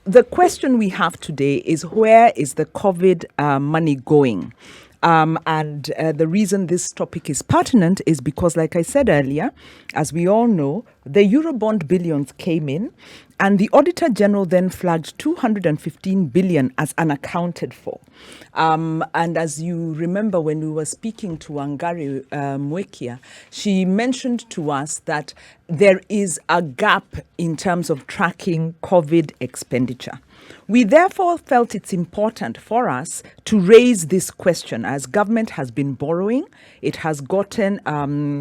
the question we have today is, where is the COVID money going? And the reason this topic is pertinent is because, like I said earlier, as we all know, the Eurobond billions came in, and the Auditor General then flagged 215 billion as unaccounted for. And as you remember, when we were speaking to Wangari Mwekia, she mentioned to us that there is a gap in terms of tracking COVID expenditure. We therefore felt it's important for us to raise this question, as government has been borrowing. It has gotten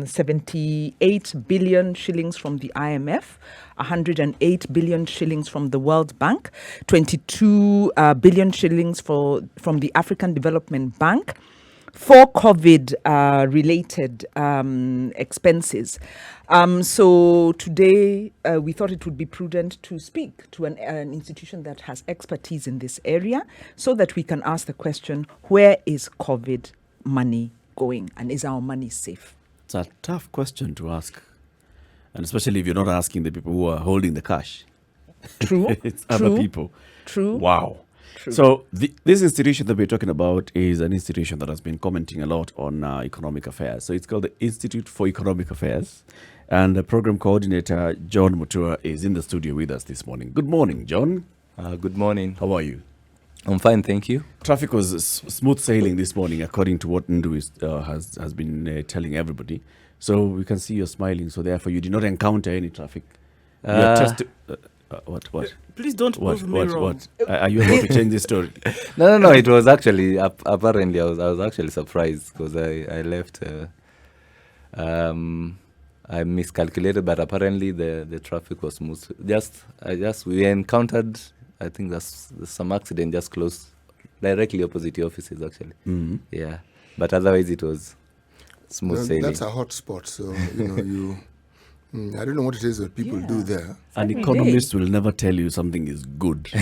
78 billion shillings from the IMF, 108 billion shillings from the World Bank, 22 billion shillings from the African Development Bank for COVID-related expenses. So today we thought it would be prudent to speak to an institution that has expertise in this area, so that we can ask the question, where is COVID money going, and is our money safe? It's a tough question to ask, and especially if you're not asking the people who are holding the cash. True. It's other people. True. Wow. True. So this institution that we're talking about is an institution that has been commenting a lot on economic affairs. So it's called the Institute for Economic Affairs. And the program coordinator, John Mutua, is in the studio with us this morning. Good morning, John. Good morning. How are you? I'm fine, thank you. Traffic was smooth sailing this morning, according to what Ndu has been telling everybody. So we can see you're smiling. So therefore, you did not encounter any traffic. What? Please don't prove me wrong. What? Are you about to change this story? No. It was actually apparently I was actually surprised because I left. I miscalculated, but apparently the traffic was smooth. We encountered. I think there's some accident just close, directly opposite the offices actually. Mm-hmm. Yeah, but otherwise it was smooth sailing. That's a hot spot, so you. I don't know what it is that people do there. An economist will never tell you something is good. He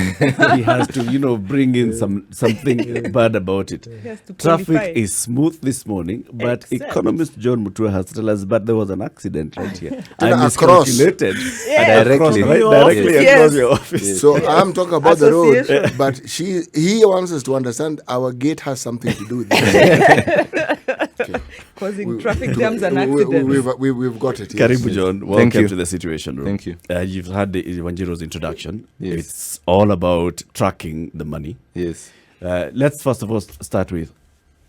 has to, bring in something bad about it. Traffic is smooth this morning, but economist John Mutua has told us, but there was an accident right here. I miscalculated. Directly across your office. Yes. So I'm talking about the road, but he wants us to understand our gate has something to do with this. Causing traffic jams and accidents. We've got it. Yes. Karibu, John. Welcome to the Situation Room. Thank you. You've had the Wanjiro's introduction. Yes. It's all about tracking the money. Yes. Let's first of all start with,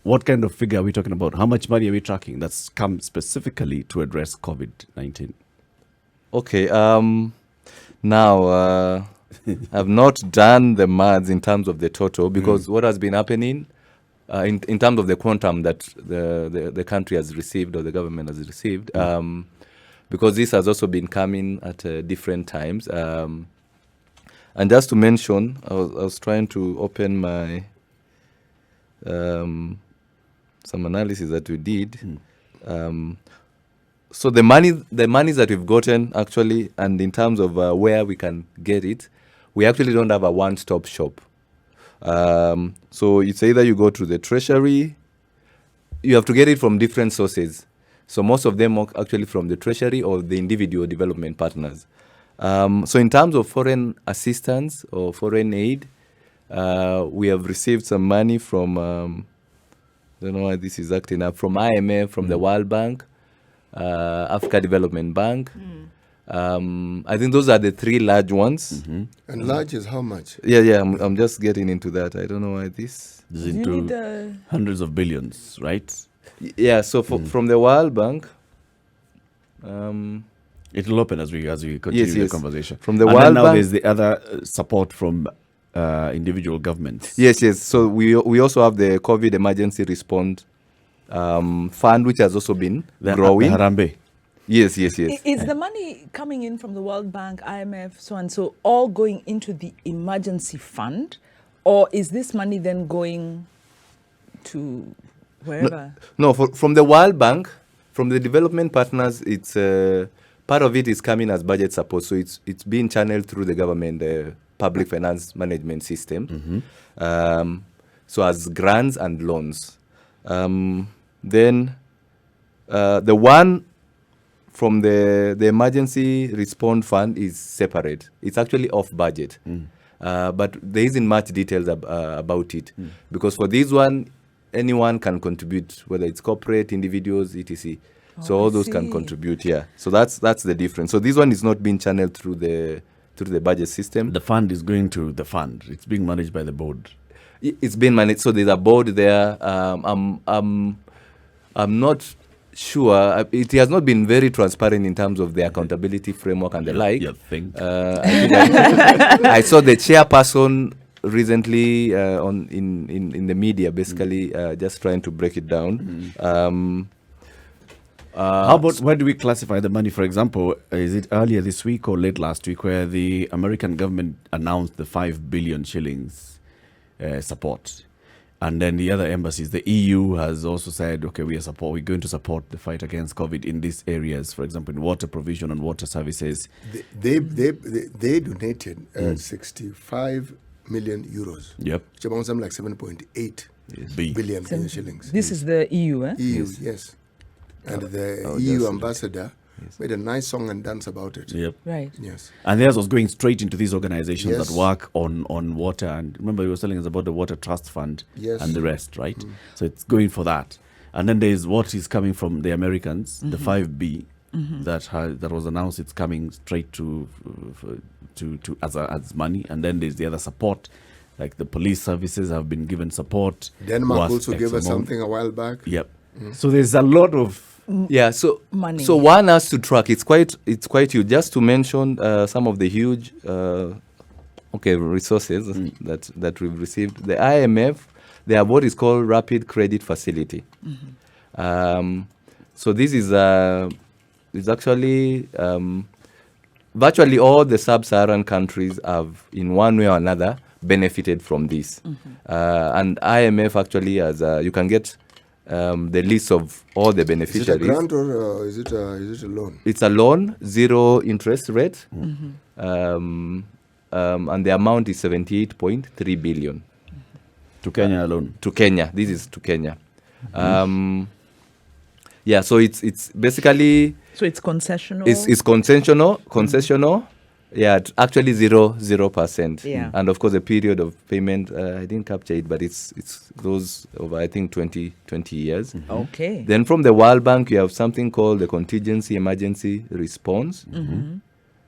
what kind of figure are we talking about? How much money are we tracking that's come specifically to address COVID-19? Okay. Now, I've not done the maths in terms of the total, because what has been happening in terms of the quantum that the country has received, or the government has received, because this has also been coming at different times. And just to mention, I was trying to open my some analysis that we did. So the monies that we've gotten actually, and in terms of where we can get it, we actually don't have a one-stop shop. So it's either you go to the treasury, you have to get it from different sources. So most of them are actually from the treasury or the individual development partners. So in terms of foreign assistance or foreign aid, we have received some money from, I don't know why this is acting up, from IMF, from the World Bank, Africa Development Bank. I think those are the three large ones. Mm-hmm. And large is how much? Yeah. I'm just getting into that. I don't know why this is into hundreds of billions, right? Yeah. So from the World Bank, it will open as we continue the conversation. From the and World now Bank, there's the other support from individual governments. Yes. So we also have the COVID emergency response fund, which has also been growing. The Harambe. Yes. Is the money coming in from the World Bank, IMF, so and so, all going into the emergency fund, or is this money then going to wherever? No, from the World Bank, from the development partners, it's part of it is coming as budget support, so it's being channeled through the government, the public finance management system, so as grants and loans. Then the one from the emergency response fund is separate. It's actually off budget. but there isn't much details about it. Because for this one, anyone can contribute, whether it's corporate, individuals, etc. So all those can contribute, yeah. So that's the difference. So this one is not being channeled through the budget system. The fund is going to the fund. It's being managed by the board. It's being managed. So there's a board there. I'm not sure. It has not been very transparent in terms of the accountability framework and the like. You think? I saw the chairperson recently in the media, basically just trying to break it down. How about where do we classify the money? For example, is it earlier this week or late last week where the American government announced the 5 billion shillings support? And then the other embassies, the EU has also said, okay, we're going to support the fight against COVID in these areas, for example, in water provision and water services. They donated 65 million euros. Yep. Which amounts to like 7.8 billion Kenyan shillings. This is the EU, eh? EU, yes. And the EU ambassador made a nice song and dance about it. Yep. Right. Yes. And theirs was going straight into these organizations Yes. that work on water. And remember, you were telling us about the Water Trust Fund Yes. and the rest, right? So it's going for that. And then there's what is coming from the Americans, the 5B, that was announced. It's coming straight to as money. And then there's the other support, like the police services have been given support. Denmark was also X gave us amount. something a while back. Yep. So there's a lot of Money. So one has to track. It's quite huge. Just to mention some of the huge resources that we've received. The IMF, they have what is called Rapid Credit Facility. So this is actually virtually all the sub-Saharan countries have, in one way or another, benefited from this. And IMF actually has you can get the list of all the beneficiaries. Is it a grant or is it a loan? It's a loan, 0 interest rate, and the amount is 78.3 billion. to Kenya alone. To Kenya. This is to Kenya. So it's basically... So it's concessional? It's concessional. Yeah, actually 0%. Yeah. And of course, the period of payment, I didn't capture it, but it's those over, I think, 20 years. Okay. Then from the World Bank, you have something called the Contingency Emergency Response,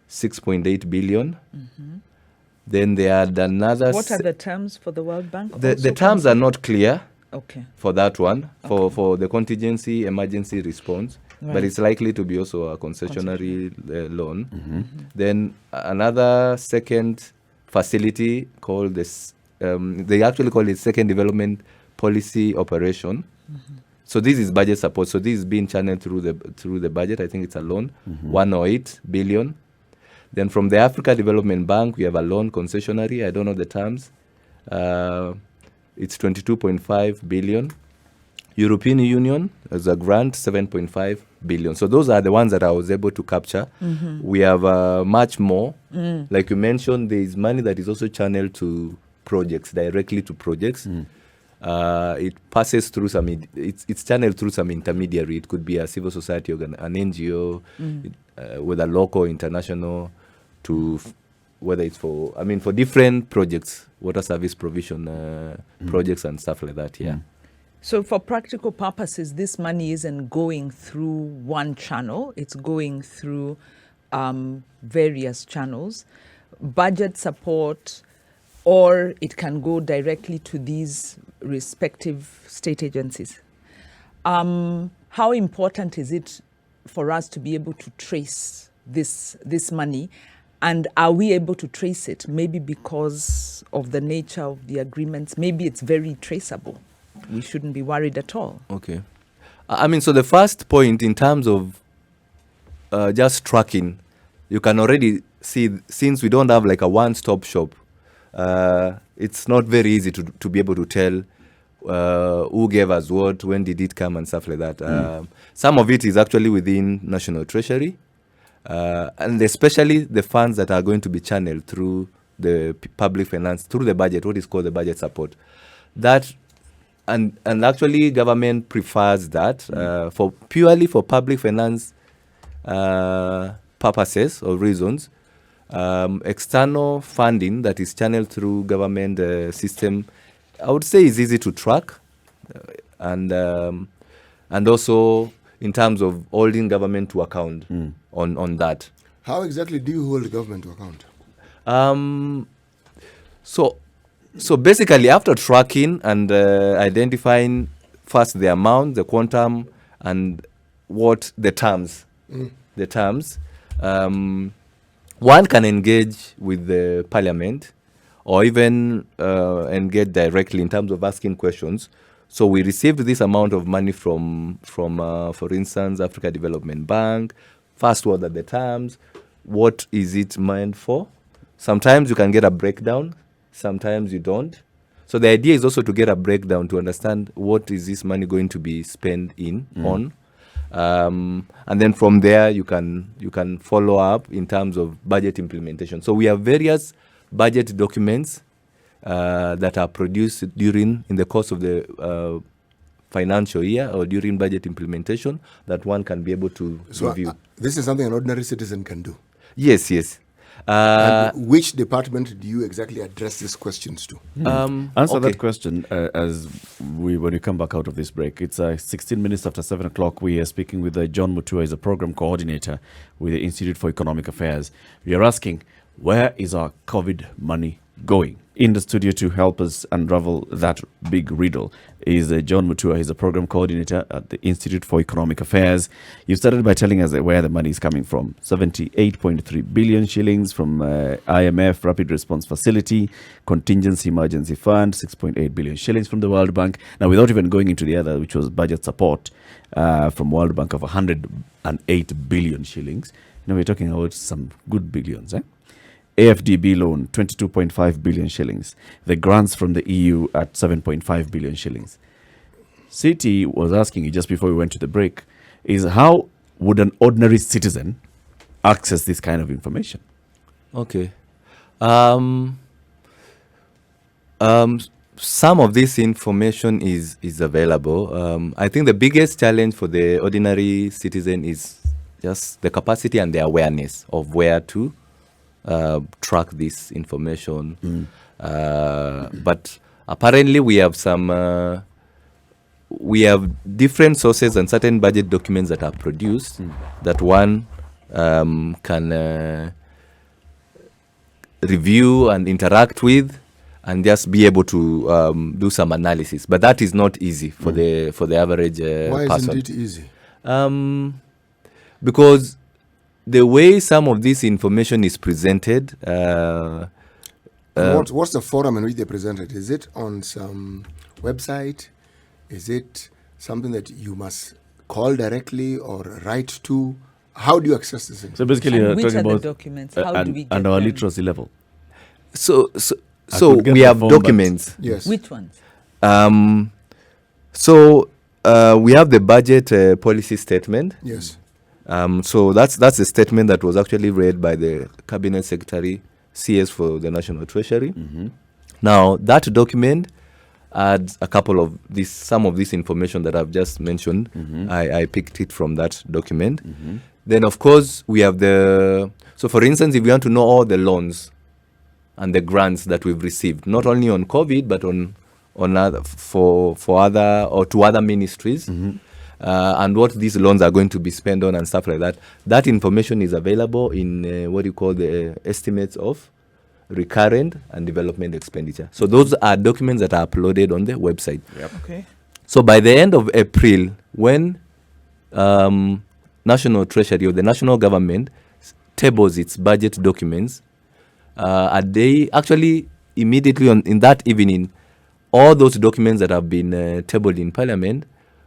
6.8 billion. Then they had another... What are the terms for the World Bank? The terms are not clear for that one, for the Contingency Emergency Response. But it's likely to be also a concessionary loan. Then another second facility called this, they actually call it Second Development Policy Operation. So this is budget support. So this is being channeled through the budget. I think it's a loan, 108 billion. Then from the Africa Development Bank, we have a loan concessionary. I don't know the terms. It's 22.5 billion. European Union as a grant, 7.5 billion. So those are the ones that I was able to capture. We have much more. Like you mentioned, there is money that is also channeled to projects, directly to projects. It passes through it's channeled through some intermediary. It could be a civil society organ, an NGO, whether local, international, whether it's for different projects, water service provision projects and stuff like that, So for practical purposes, this money isn't going through one channel. It's going through various channels, budget support, or it can go directly to these respective state agencies. How important is it for us to be able to trace this money? And are we able to trace it? Maybe because of the nature of the agreements, maybe it's very traceable. We shouldn't be worried at all. Okay. So the first point in terms of just tracking, you can already see, since we don't have like a one-stop shop, it's not very easy to be able to tell who gave us what, when did it come and stuff like that. Some of it is actually within National Treasury, and especially the funds that are going to be channeled through the public finance, through the budget, what is called the budget support. That and actually government prefers that for purely for public finance purposes or reasons. External funding that is channeled through government system, I would say, is easy to track, and also in terms of holding government to account on that. How exactly do you hold government to account? So basically, after tracking and identifying first the amount, the quantum, and what the terms, one can engage with the parliament, or even engage directly in terms of asking questions. So we received this amount of money from for instance, Africa Development Bank. First, what are the terms? What is it meant for? Sometimes you can get a breakdown, sometimes you don't. So the idea is also to get a breakdown to understand what is this money going to be spent on. And then from there, you can follow up in terms of budget implementation. So we have various budget documents that are produced in the course of the financial year or during budget implementation that one can be able to review. This is something an ordinary citizen can do? Yes. And which department do you exactly address these questions to? Answer that question when we come back out of this break. It's 16 minutes after 7 o'clock. We are speaking with John Mutua, is a program coordinator with the Institute for Economic Affairs. We are asking, where is our COVID money going? In the studio to help us unravel that big riddle is John Mutua. He's a program coordinator at the Institute for Economic Affairs. You started by telling us where the money is coming from. 78.3 billion shillings from IMF Rapid Response Facility, Contingency Emergency Fund, 6.8 billion shillings from the World Bank. Now, without even going into the other, which was budget support from World Bank of 108 billion shillings. Now, we're talking about some good billions, AFDB loan, 22.5 billion shillings. The grants from the EU at 7.5 billion shillings. Citi was asking you just before we went to the break, is how would an ordinary citizen access this kind of information? Okay. Some of this information is available. I think the biggest challenge for the ordinary citizen is just the capacity and the awareness of where to track this information. But apparently we have different sources and certain budget documents that are produced that one can review and interact with and just be able to do some analysis. But that is not easy for the average Why person. isn't it easy? Because the way some of this information is presented. What's the forum in which they present it? Is it on some website? Is it something that you must call directly or write to? How do you access this information? So basically, you're which talking are the about documents? How do we get and our them? literacy level. So could get we the have form, documents. Yes. Which ones? We have the budget policy statement. Yes. So that's the statement that was actually read by the Cabinet Secretary, CS for the National Treasury. Now, that document adds some of this information that I've just mentioned. I picked it from that document. Then, of course, we have so for instance, if you want to know all the loans and the grants that we've received, not only on COVID, but on other, for other or to other ministries, and what these loans are going to be spent on and stuff like that. That information is available in what you call the estimates of recurrent and development expenditure. So those are documents that are uploaded on the website. Okay. So by the end of April, when National Treasury or the national government tables its budget documents, they actually immediately in that evening, all those documents that have been tabled in Parliament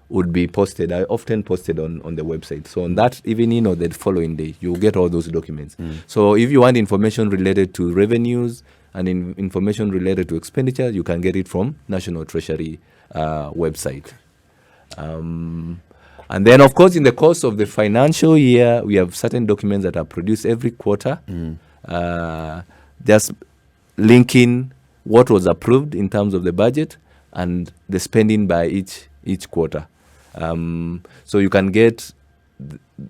would be posted, often posted on the website. So on that evening or the following day, you'll get all those documents. So if you want information related to revenues and information related to expenditure, you can get it from National Treasury website. And then, of course, in the course of the financial year, we have certain documents that are produced every quarter, just linking what was approved in terms of the budget and the spending by each quarter. So you can get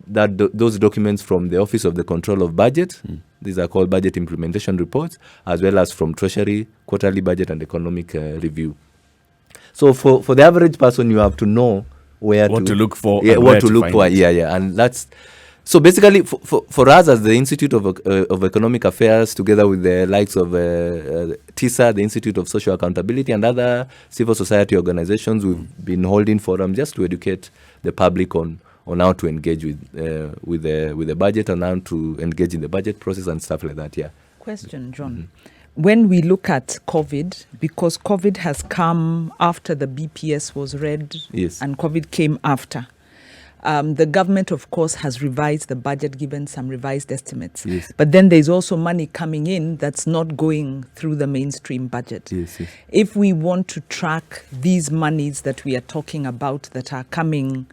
those documents from the Office of the Control of Budget. These are called budget implementation reports, as well as from Treasury, quarterly budget and economic review. So for the average person, you have to know what to look for. Yeah, what to look for. And that's so basically for us as the Institute of Economic Affairs, together with the likes of TISA, the Institute of Social Accountability, and other civil society organizations, we've been holding forums just to educate the public on how to engage with the budget and how to engage in the budget process and stuff like that. Yeah. Question, John. When we look at COVID, because COVID has come after the BPS was read, Yes. and COVID came after, the government, of course, has revised the budget, given some revised estimates. Yes. But then there's also money coming in that's not going through the mainstream budget. Yes. If we want to track these monies that we are talking about that are coming,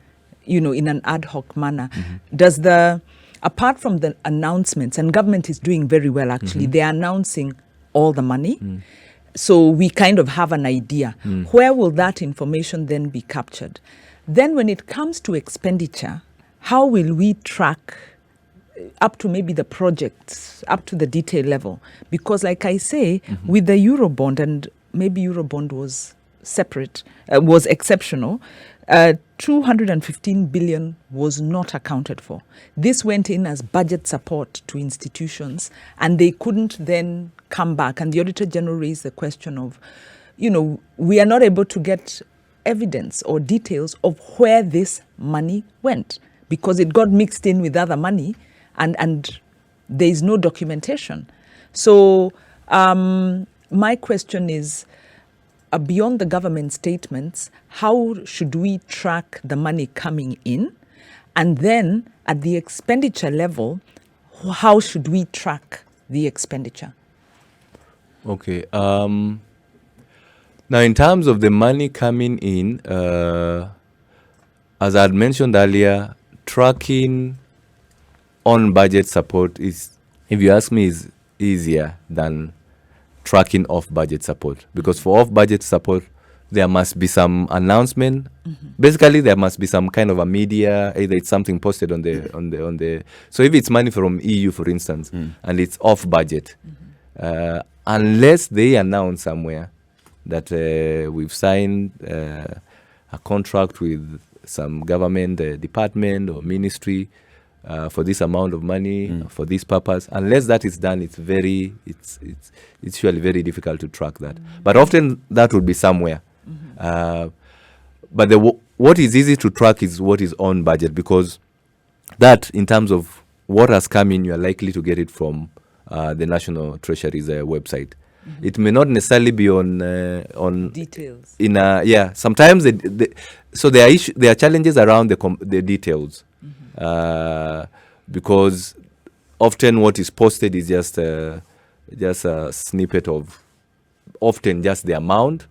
in an ad hoc manner, does apart from the announcements, and government is doing very well actually, they are announcing all the money. So we kind of have an idea. Where will that information then be captured? Then when it comes to expenditure, how will we track up to maybe the projects, up to the detail level? Because like I say, with the Eurobond, and maybe Eurobond was separate, was exceptional, 215 billion was not accounted for. This went in as budget support to institutions, and they couldn't then come back. And the Auditor General raised the question of, we are not able to get evidence or details of where this money went because it got mixed in with other money, and there is no documentation. So my question is, beyond the government statements, how should we track the money coming in? And then at the expenditure level, how should we track the expenditure? Okay. Now, in terms of the money coming in, as I had mentioned earlier, tracking on budget support is, if you ask me, is easier than tracking off-budget support, because for off-budget support, there must be some announcement. Basically, there must be some kind of a media, either it's something posted on the. So if it's money from EU, for instance, and it's off-budget, unless they announce somewhere that we've signed a contract with some government department or ministry for this amount of money for this purpose. Unless that is done, it's usually very difficult to track that. But often that would be somewhere. But what is easy to track is what is on budget, because that, in terms of what has come in, you are likely to get it from the National Treasury's website. It may not necessarily be on details. Sometimes so there are challenges around the details. Because often what is posted is just a snippet of, often just the amount.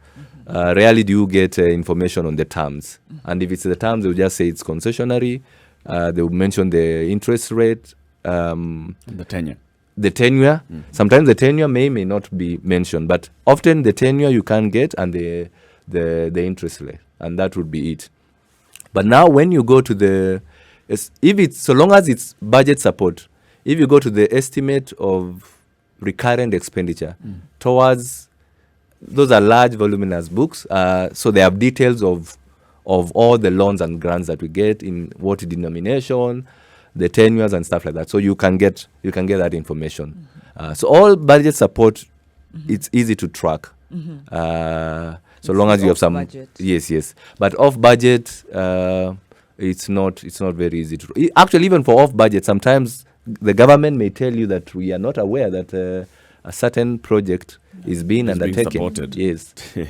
Rarely do you get information on the terms. And if it's the terms, they'll just say it's concessionary. They will mention the interest rate. The tenure. Sometimes the tenure may not be mentioned, but often the tenure you can get, and the interest rate, and that would be it. But now when you go to so long as it's budget support, if you go to the estimate of recurrent expenditure towards, those are large voluminous books, so they have details of all the loans and grants that we get, in what denomination, the tenures and stuff like that. So you can get that information. So all budget support, it's easy to track. So long as you have some budget. Yes. But off budget, it's not very easy to. Actually, even for off budget, sometimes the government may tell you that we are not aware that a certain project is being undertaken. Supported. Yes. Okay.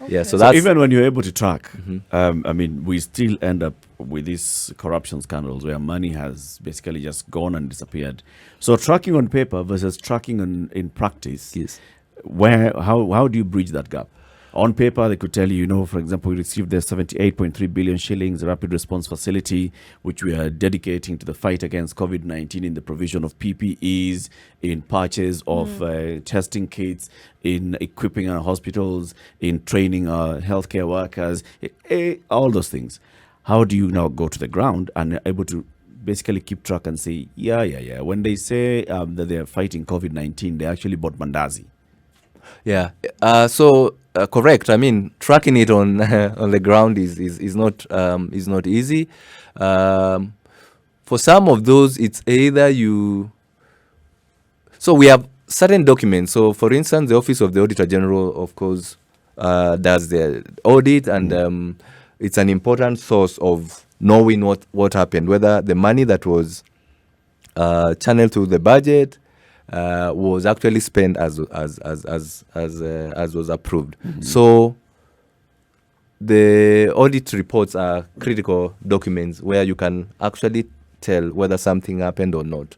Yeah. So that's, even when you're able to track, we still end up with these corruption scandals where money has basically just gone and disappeared. So tracking on paper versus tracking in practice. Yes. How do you bridge that gap? On paper, they could tell you, for example, we received the 78.3 billion shillings rapid response facility, which we are dedicating to the fight against COVID-19 in the provision of PPEs, in purchase of testing kits, in equipping our hospitals, in training our healthcare workers, all those things. how do you now go to the ground and able to basically keep track and say, when they say that they're fighting COVID-19, they actually bought mandazi? Yeah. Correct. I mean, tracking it on on the ground is not easy. For some of those, it's either you. So we have certain documents. So, for instance, the Office of the Auditor General, of course, does the audit, and it's an important source of knowing what happened, whether the money that was channeled to the budget was actually spent as was approved. So the audit reports are critical documents where you can actually tell whether something happened or not.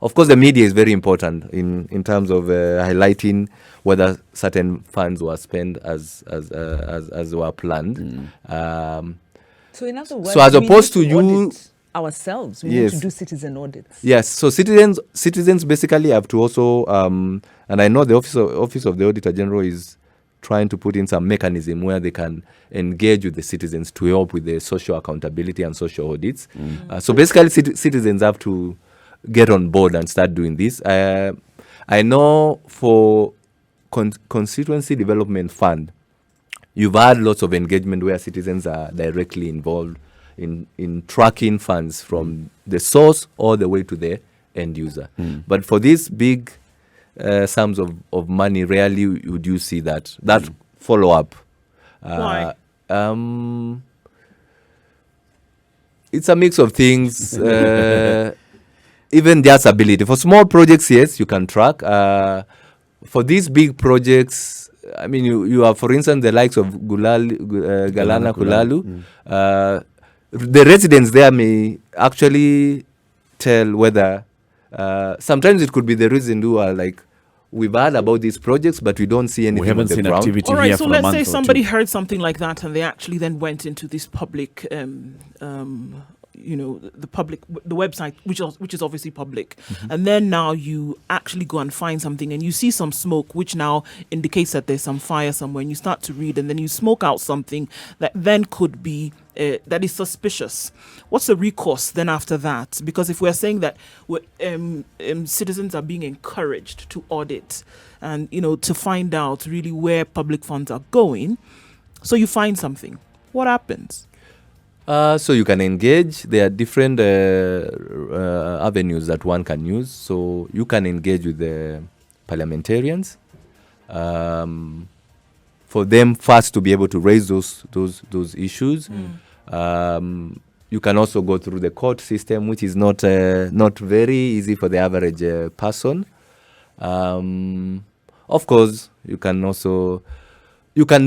Of course, the media is very important in terms of highlighting whether certain funds were spent as were planned. So in other words, so as opposed to you audit ourselves, we need to do citizen audits. Yes, so citizens basically have to also, and I know the Office of the Auditor General is trying to put in some mechanism where they can engage with the citizens to help with the social accountability and social audits. So basically, citizens have to get on board and start doing this. I know for Constituency Development Fund, you've had lots of engagement where citizens are directly involved in tracking funds from the source all the way to the end user. But for these big sums of money, rarely would you see that follow-up. Why? It's a mix of things. Even just ability. For small projects, yes, you can track. For these big projects, I mean, you have, for instance, the likes of Galana Kulalu. The residents there may actually tell whether, sometimes it could be the resident who are like, we've heard about these projects, but we don't see anything We haven't on the seen ground. activity All right, here so for a let's month say or somebody two. heard something like that and they actually then went into this public the website, which is obviously public, and then now you actually go and find something and you see some smoke, which now indicates that there's some fire somewhere, and you start to read, and then you smoke out something that then could be that is suspicious. What's the recourse then after that? Because if we're saying that citizens are being encouraged to audit and to find out really where public funds are going, so you find something, what happens? So you can engage. There are different avenues that one can use. So you can engage with the parliamentarians for them first to be able to raise those issues. You can also go through the court system, which is not very easy for the average person. Of course, you can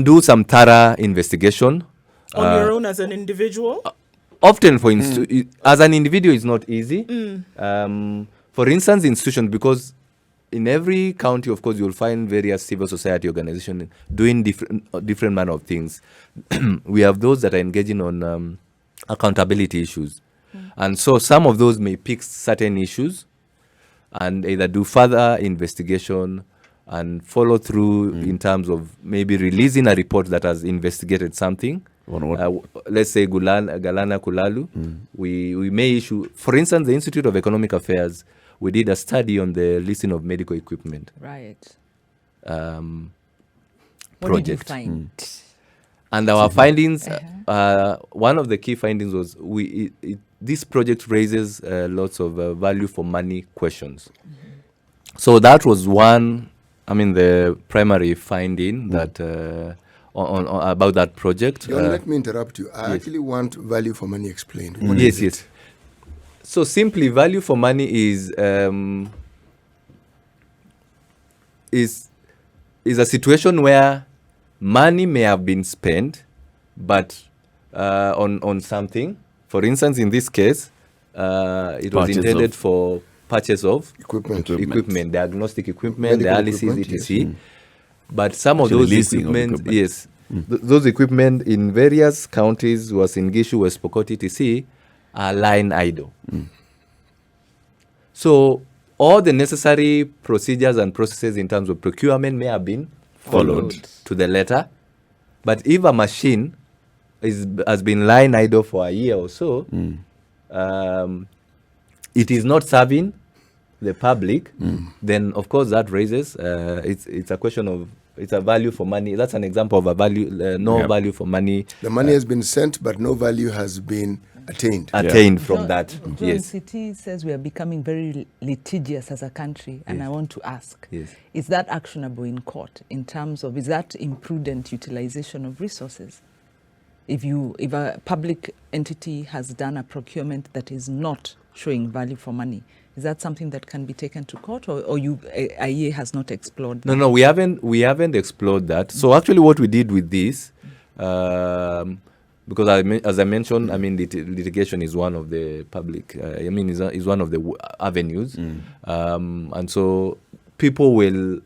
do some thorough investigation. On your own as an individual? Often, as an individual, it's not easy. For instance, institutions, because in every county, of course, you'll find various civil society organizations doing different manner of things. We have those that are engaging on accountability issues. And so some of those may pick certain issues and either do further investigation and follow through in terms of maybe releasing a report that has investigated something. Let's say Galana Kulalu, we may issue, for instance, the Institute of Economic Affairs, we did a study on the listing of medical equipment. Right. What did you find? And our findings, one of the key findings was this project raises lots of value for money questions. So that was the primary finding that on about that project. Let me interrupt you. I actually want value for money explained. What yes, is it? yes. So simply, value for money is a situation where money may have been spent, but on something. For instance, in this case, it was intended for purchase of equipment, diagnostic equipment, dialysis, etc. Yes. But some of those equipment, yes, those equipment in various counties, was in Gishu, West Pokot, etc., are lying idle. So all the necessary procedures and processes in terms of procurement may have been followed to the letter. But if a machine has been lying idle for a year or so, it is not serving the public, then of course that raises it's a question of, it's a value for money. That's an example of a value, value for money. The money has been sent, but no value has been attained from that. John Yes. City says we are becoming very litigious as a country, and Yes. I want to ask, Yes. is that actionable in court in terms of, is that imprudent utilization of resources? If a public entity has done a procurement that is not showing value for money, is that something that can be taken to court, or IEA has not explored that? No, we haven't explored that. So actually what we did with this, because as I mentioned, I mean, litigation is one of the public, is one of the avenues. And so people will,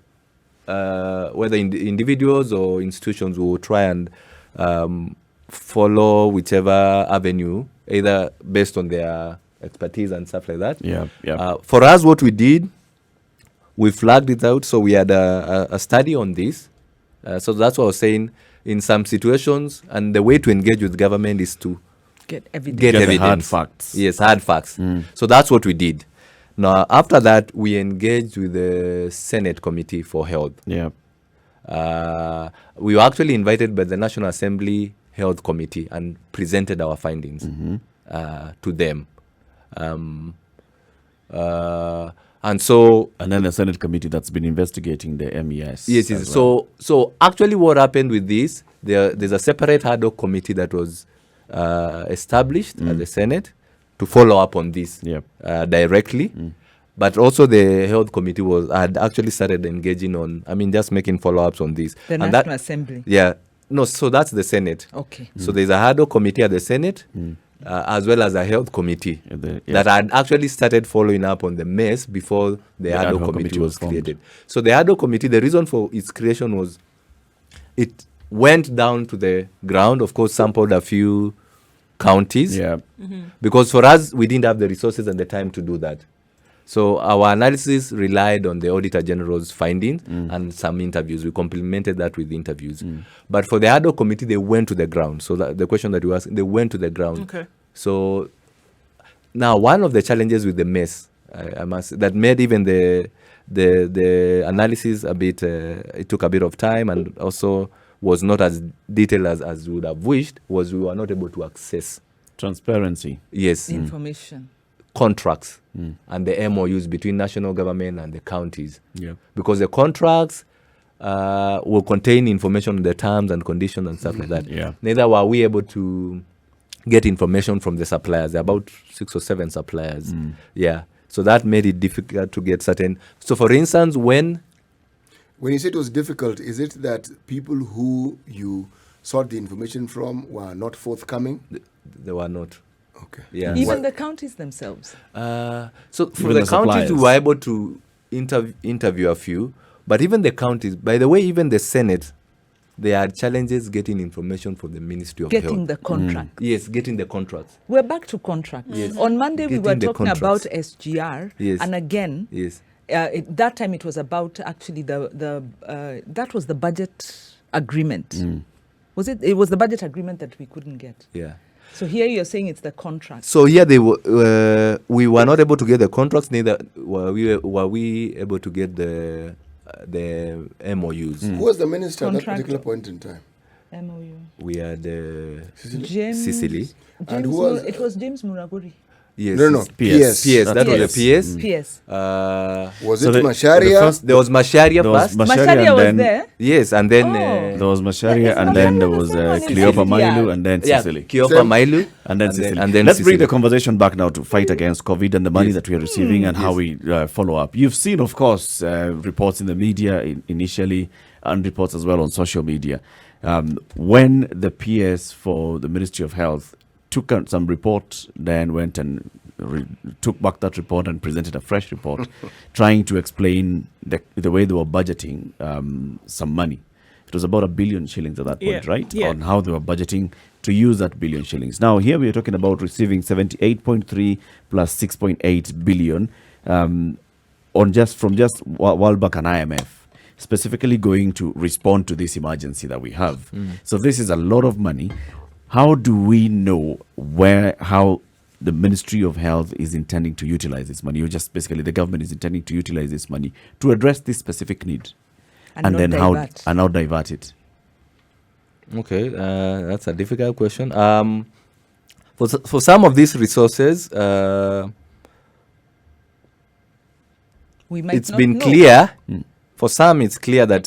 whether individuals or institutions, will try and follow whichever avenue, either based on their expertise and stuff like that. For us, what we did, we flagged it out. So we had a study on this. So that's what I was saying. In some situations, and the way to engage with government is to Get evidence. Get evidence. hard facts. Yes, hard facts. So that's what we did. Now, after that, we engaged with the Senate Committee for Health. Yeah. We were actually invited by the National Assembly Health Committee and presented our findings to them. And then the Senate committee that's been investigating the MES. Yes. as well. So actually, what happened with this? There's a separate ad hoc committee that was established at the Senate to follow up on this directly. But also the health committee had actually started engaging on, just making follow-ups on this. The National Assembly. Yeah. No, so that's the Senate. Okay. So there's a ad hoc committee at the Senate, as well as a health committee that had actually started following up on the mess before the ad hoc committee was created. So the ad hoc committee, the reason for its creation was it went down to the ground, of course, sampled a few counties. Yeah. Because for us, we didn't have the resources and the time to do that. So our analysis relied on the Auditor General's findings and some interviews. We complemented that with interviews. But for the ad hoc committee, they went to the ground. So the question that you asked, they went to the ground. Okay. So now one of the challenges with the mess, that made even the analysis a bit, it took a bit of time and also was not as detailed as we would have wished, was we were not able to access. Transparency. Yes. Information. Contracts and the MOUs between national government and the counties. Yeah. Because the contracts will contain information on the terms and conditions and stuff like that. Yeah. Neither were we able to get information from the suppliers. There are about 6 or 7 suppliers. Yeah. So that made it difficult to get certain. So for instance, when you say it was difficult, is it that people who you sought the information from were not forthcoming? they were not. Okay. Yeah. Even the counties themselves. So for Even the the counties, suppliers. we were able to interview a few. But even the counties, by the way, even the Senate, they had challenges getting information from the Ministry of Getting Health. the contract. Yes, getting the contracts. We're back to contracts. Yes. On Monday, we Getting were the talking about contracts. SGR. Yes. And again, Yes. that time it was about actually that was the budget agreement. Was it? It was the budget agreement that we couldn't get. Yeah. So here you're saying it's the contract. So here we were not able to get the contracts. Neither were we able to get the MOUs. Who was the minister at that Contract. particular point in time? MOU. We had James. Sicily. And James who was- it was James Muraguri. Yes. No. PS. PS. That was the PS. PS. Was So it the Masharia? first- There was Masharia There was first. Masharia and was then there. Yes, and then there was Masharia, Yeah, and it's then not there the was same one as Cleopa Sicily. Mailu, and then Sicily. Kiopa Same. Mailu, And then Sicily. and then Let's bring Sicily. the conversation back now to fight against COVID and the money that we are receiving and how we follow up. You've seen, of course, reports in the media initially and reports as well on social media. When the PS for the Ministry of Health took out some report, then went and took back that report and presented a fresh report trying to explain the way they were budgeting some money. It was about 1 billion shillings at that point, Yeah, right? yeah. On how they were budgeting to use that 1 billion shillings. Now, here we are talking about receiving 78.3 plus 6.8 billion from just World Bank and IMF, specifically going to respond to this emergency that we have. So this is a lot of money. how do we know how the Ministry of Health is intending to utilize this money, or just basically the government is intending to utilize this money to address this specific need, and then divert. how divert it? Okay, that's a difficult question. For some of these resources, We might it's not been know. clear. For some, it's clear that,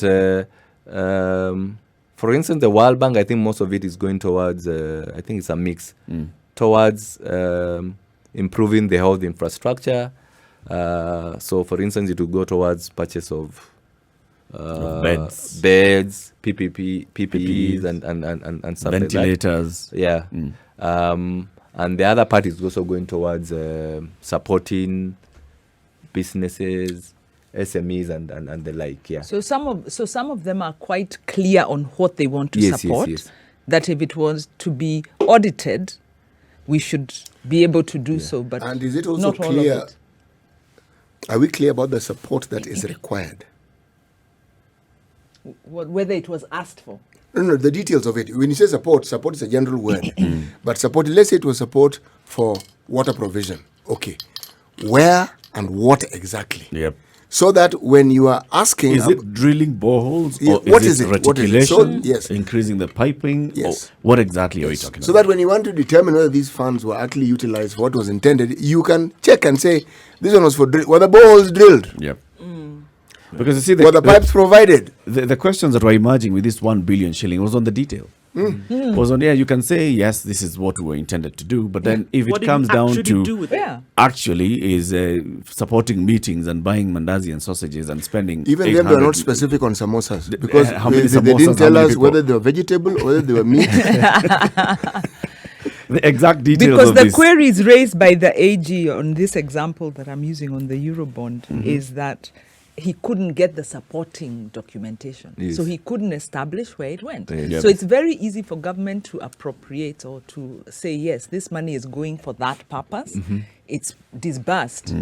for instance, the World Bank, I think most of it is going towards, I think it's a mix, towards improving the health infrastructure. So, for instance, it will go towards purchase of beds, PPEs, and stuff Ventilators. like that. Yeah. And the other part is also going towards supporting businesses, SMEs, and the like. Yeah. So some of them are quite clear on what they want to Yes, support. yes. That if it was to be audited, we should be able to do so. But And is it also not all of clear? it. Are we clear about the support that is required? Whether it was asked for. No, the details of it. When you say support is a general word. But support, let's say it was support for water provision. Okay. Where and what exactly? Yep. So that when you are asking... Is it drilling boreholes, Yeah, or what is is it it? What is it? reticulation, So, yes. increasing the piping? Yes. Or what exactly are you talking So about? that when you want to determine whether these funds were actually utilized for what was intended, you can check and say, this one was for were the boreholes drilled? Yep. Because you see, Were the pipes provided? the questions that were emerging with this 1 billion shilling was on the detail. Was on, you can say, yes, this is what we were intended to do, but then if What it did you comes down actually to do with it? Yeah. actually is supporting meetings and buying mandazi and sausages and spending Even them, they are 800 not specific on samosas because how many they samosas, didn't how tell many us people? whether they were vegetable or whether they were meat. The exact details Because of the this. queries raised by the AG on this example that I'm using on the Eurobond is that he couldn't get the supporting documentation. Yes. So he couldn't establish where it went. Yes. Yep. So it's very easy for government to appropriate or to say, yes, this money is going for that purpose. It's disbursed.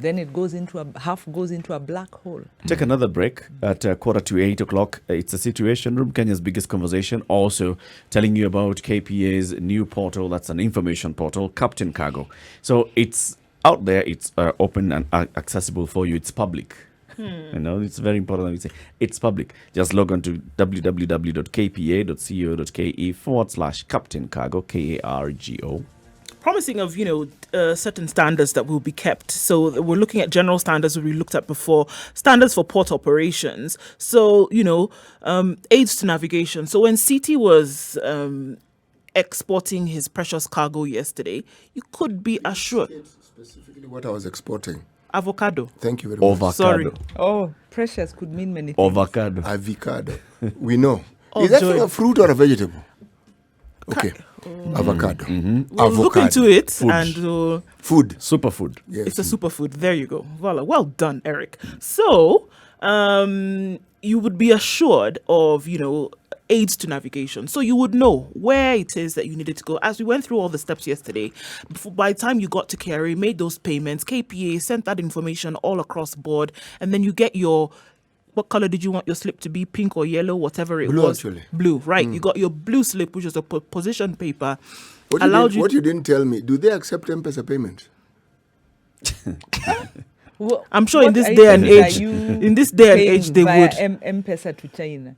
Then it goes into half goes into a black hole. Take another break at 7:45. It's a Situation Room, Kenya's biggest conversation. Also telling you about KPA's new portal. That's an information portal, Captain Cargo. So it's out there. It's open and accessible for you. It's public. You know, it's very important that we say it's public. Just log on to www.kpa.co.ke/Captain Cargo, KARGO. Promising of certain standards that will be kept. So we're looking at general standards we looked at before, standards for port operations. So aids to navigation. So when CT was exporting his precious cargo yesterday, you could be assured. Specifically what I was exporting. Avocado. Thank you very much. Avocado. Sorry. Oh, precious could mean many things. Avocado. Avocado. We know. Oh, Is that joy. a fruit or a vegetable? Okay. Avocado. We'll look into it Food. and Food. Superfood. Yes. it's a superfood. There you go. Voila. Well done, Eric. So you would be assured of, aids to navigation. So you would know where it is that you needed to go. As we went through all the steps yesterday, by the time you got to KRA, made those payments, KPA sent that information all across board, and then you get your... What color did you want your slip to be? Pink or yellow, whatever it Blue, was. actually. Blue, right. You got your blue slip, which is a position paper. What you didn't tell me, do they accept M-Pesa payment? I'm sure in What this are day and you- are age, you in this day and paying age, they via would. M-Pesa to China.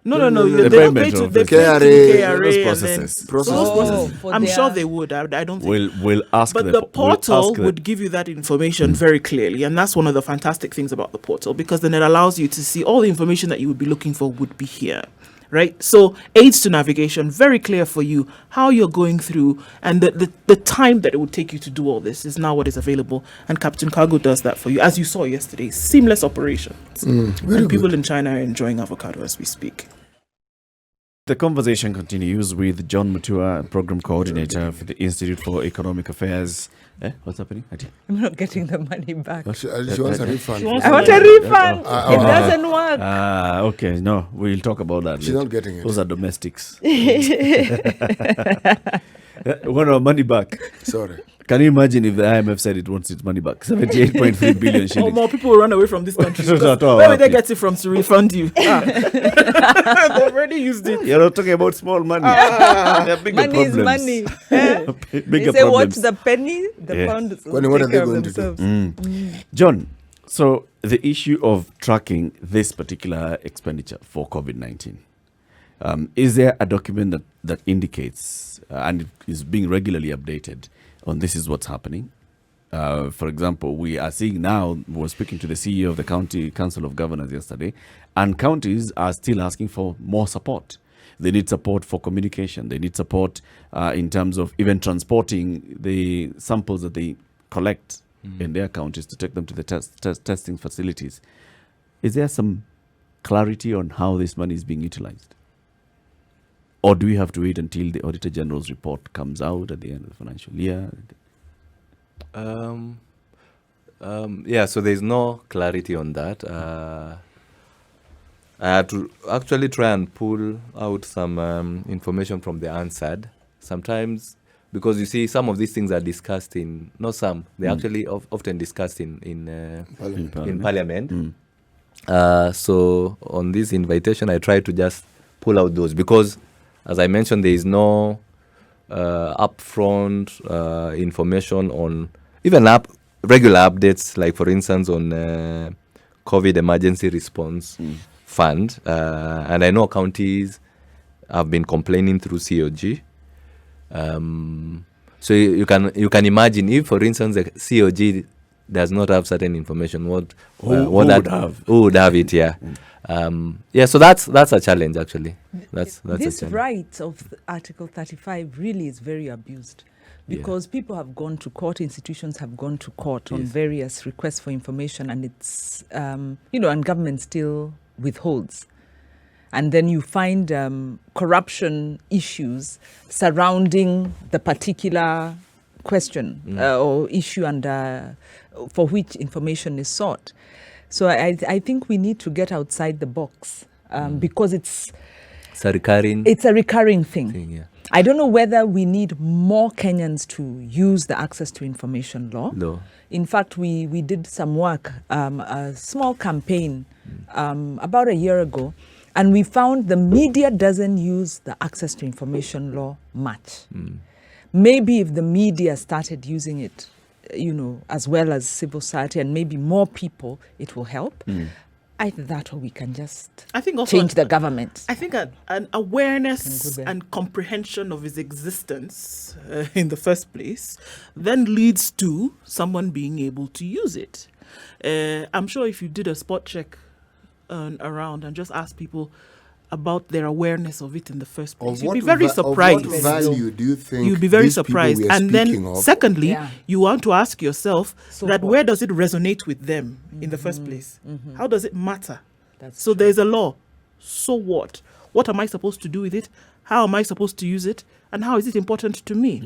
No. The They don't payment pay to of they the pay to KRA, KRA those and processes. then- Process. Oh, for I'm sure their- they would. I don't think. We'll ask But the the we'll portal ask the- would give you that information very clearly, and that's one of the fantastic things about the portal, because then it allows you to see all the information that you would be looking for would be here, right? So aids to navigation, very clear for you how you're going through, and the time that it would take you to do all this is now what is available, and Captain Cargo does that for you, as you saw yesterday. Seamless operations, Very and people good. in China are enjoying avocado as we speak. The conversation continues with John Mutua, Program Coordinator for the Institute for Economic Affairs. What's happening? I'm not getting the money back. She wants a refund. She wants I want a refund. It oh. doesn't work. Okay. No, we'll talk about that She's later. not getting it. Those are domestics. Want our money back. Sorry. Can you imagine if the IMF said it wants its money back? 78.3 billion Or shillings. more people will run away from this country. Not because all where would they happy. get it from to refund you? They've already already used it. You're not talking about small money. There are bigger Money is problems. money. Bigger They say, watch problems. the penny, the Yeah. pound will Kwani what take are they care of going to do? themselves. John, so the issue of tracking this particular expenditure for COVID-19, is there a document that indicates, and it is being regularly updated on this is what's happening? For example, we are seeing now, we were speaking to the CEO of the County Council of Governors yesterday, and counties are still asking for more support. They need support for communication. They need support in terms of even transporting the samples that they collect in their counties to take them to the testing facilities. Is there some clarity on how this money is being utilized? Or do we have to wait until the Auditor General's report comes out at the end of the financial year? Yeah, so there's no clarity on that. I had to actually try and pull out some information from the answered. Sometimes, because you see, some of these things are discussed in, not some, they're actually often discussed in Parliament. So on this invitation, I tried to just pull out those because, as I mentioned, there is no upfront information on even regular updates, like for instance on COVID emergency response fund. And I know counties have been complaining through COG. So you can imagine if, for instance, the COG does not have certain information, who would have it? Yeah. Yeah, so that's a challenge actually. That's this a challenge. right of Article 35 really is very abused because people have gone to court, institutions have gone to court on various requests for information, and it's and government still withholds. And then you find corruption issues surrounding the particular question or issue and for which information is sought. So I think we need to get outside the box because it's a recurring thing. Yeah. I don't know whether we need more Kenyans to use the access to information law. No. In fact, we did some work, a small campaign about a year ago, and we found the media doesn't use the access to information law much. Maybe if the media started using it, as well as civil society and maybe more people, it will help. Either that or we can just change the government. I think an awareness and comprehension of his existence in the first place then leads to someone being able to use it. I'm sure if you did a spot check around and just ask people about their awareness of it in the first place, you'd be very surprised. Of what value do you think you'd be very these people surprised. we are And then speaking of, secondly, you want to ask yourself where does it resonate with them in the first place? How does it matter? So there's a law. So what? What am I supposed to do with it? How am I supposed to use it? And how is it important to me?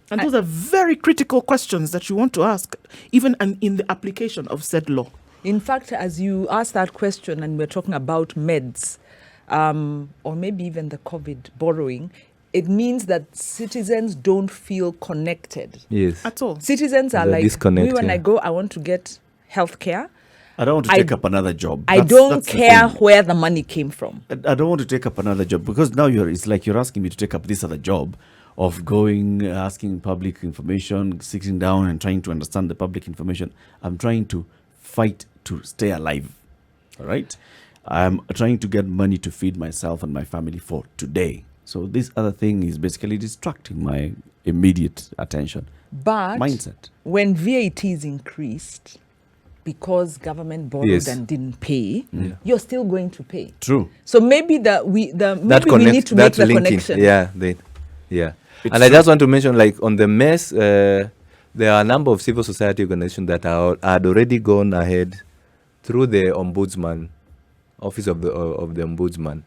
And those are very critical questions that you want to ask, even in the application of said law. In fact, as you ask that question, and we're talking about meds, or maybe even the COVID borrowing, it means that citizens don't feel connected. Yes. At all. Citizens are like, when I go, I want to get healthcare. I don't want to take up another job. I don't care where the money came from. I don't want to take up another job because now it's like you're asking me to take up this other job of going, asking public information, sitting down and trying to understand the public information. I'm trying to fight to stay alive. All right? I'm trying to get money to feed myself and my family for today. So this other thing is basically distracting my immediate attention. But mindset. When VAT is increased, because government borrowed and didn't pay, you're still going to pay. True. So maybe we need to make the connection. Yeah. And I just want to mention, like on the mess, there are a number of civil society organizations that had already gone ahead through the ombudsman, office of the ombudsman,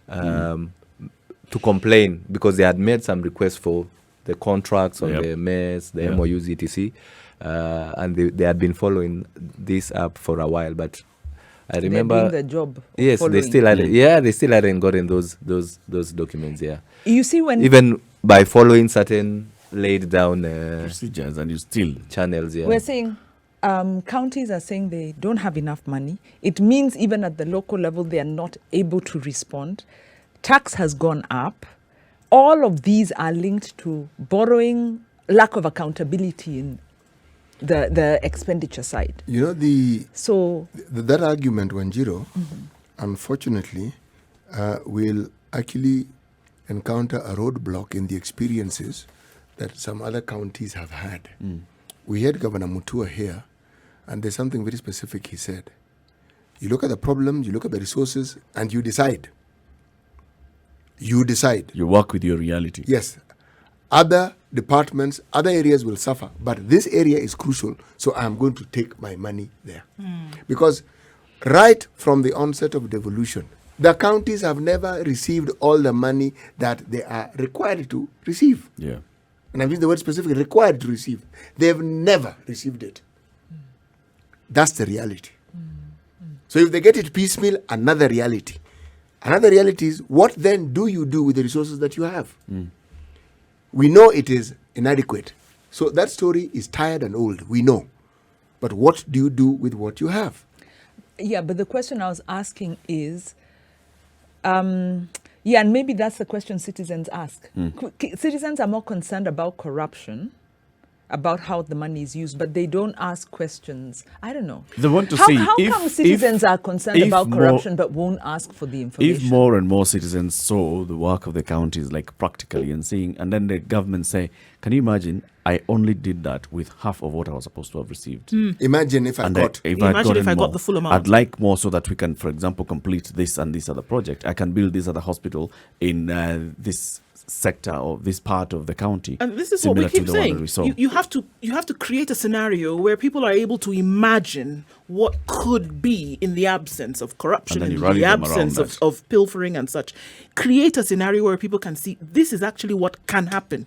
to complain because they had made some requests for the contracts on the mess, the MOUs, etc. And they had been following this up for a while, but I remember they're doing the job. Yes, they still hadn't gotten those documents. Yeah, you see, when even by following certain laid down procedures, and you still channels. Yeah, we're saying counties are saying they don't have enough money. It means even at the local level they are not able to respond. tax has gone up. All of these are linked to borrowing, lack of accountability in the expenditure side. You know, that argument, Wanjiro, unfortunately, will actually encounter a roadblock in the experiences that some other counties have had. We had Governor Mutua here, and there's something very specific he said. You look at the problems, you look at the resources, and you decide. You decide. You work with your reality. Yes. Other departments, other areas will suffer, but this area is crucial, so I'm going to take my money there. Because right from the onset of devolution, the counties have never received all the money that they are required to receive. Yeah. And I use the word specifically, required to receive. They've never received it. That's the reality. So if they get it piecemeal, another reality. Another reality is, what then do you do with the resources that you have? We know it is inadequate. So that story is tired and old. We know. But what do you do with what you have? Yeah, but the question I was asking is, and maybe that's the question citizens ask. Citizens are more concerned about corruption, about how the money is used, but they don't ask questions. I don't know. They want to how see come citizens are concerned about corruption but won't ask for the information? If more and more citizens saw the work of the counties like practically and seeing, and then the government say, can you imagine, I only did that with half of what I was supposed to have received. Imagine if I got the full amount. I'd like more so that we can, for example, complete this and this other project. I can build this other hospital in this sector or this part of the county. And this is what we keep saying. You have to create a scenario where people are able to imagine what could be in the absence of corruption, in the absence of pilfering and such. Create a scenario where people can see this is actually what can happen.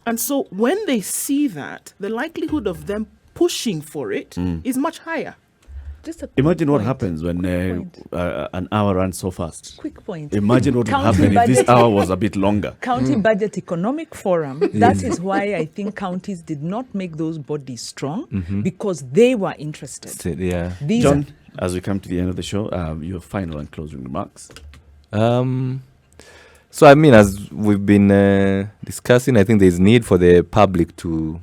And so when they see that, the likelihood of them pushing for it is much higher. Imagine what happens when an hour runs so fast. Quick point. Imagine what would happen if this hour was a bit longer. County Budget Economic Forum, that is why I think counties did not make those bodies strong, because they were interested. Yeah. John, as we come to the end of the show, your final and closing remarks. So, I mean, as we've been discussing, I think there's need for the public to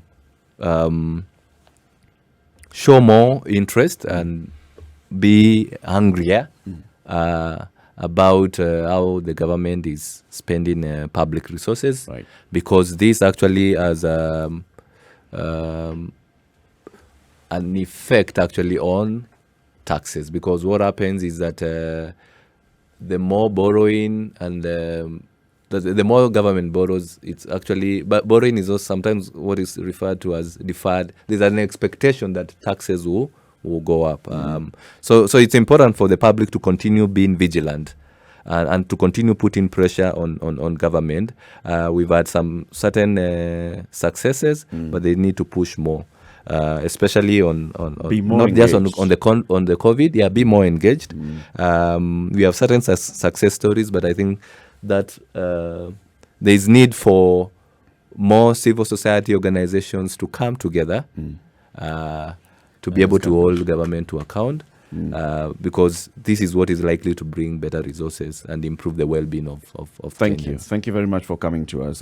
show more interest and be hungrier about how the government is spending public resources, right? Because this actually has an effect actually on taxes, because what happens is that the more borrowing and the more government borrows, it's actually, but borrowing is also sometimes what is referred to as deferred. There's an expectation that taxes will go up. So it's important for the public to continue being vigilant and to continue putting pressure on government. We've had some certain successes, but they need to push more. Especially on not engaged. just on the COVID, be more engaged. We have certain success stories, but I think that there is need for more civil society organizations to come together to be able to hold government to account, because this is what is likely to bring better resources and improve the well-being of Thank Kenyans. you. Thank you very much for coming to us.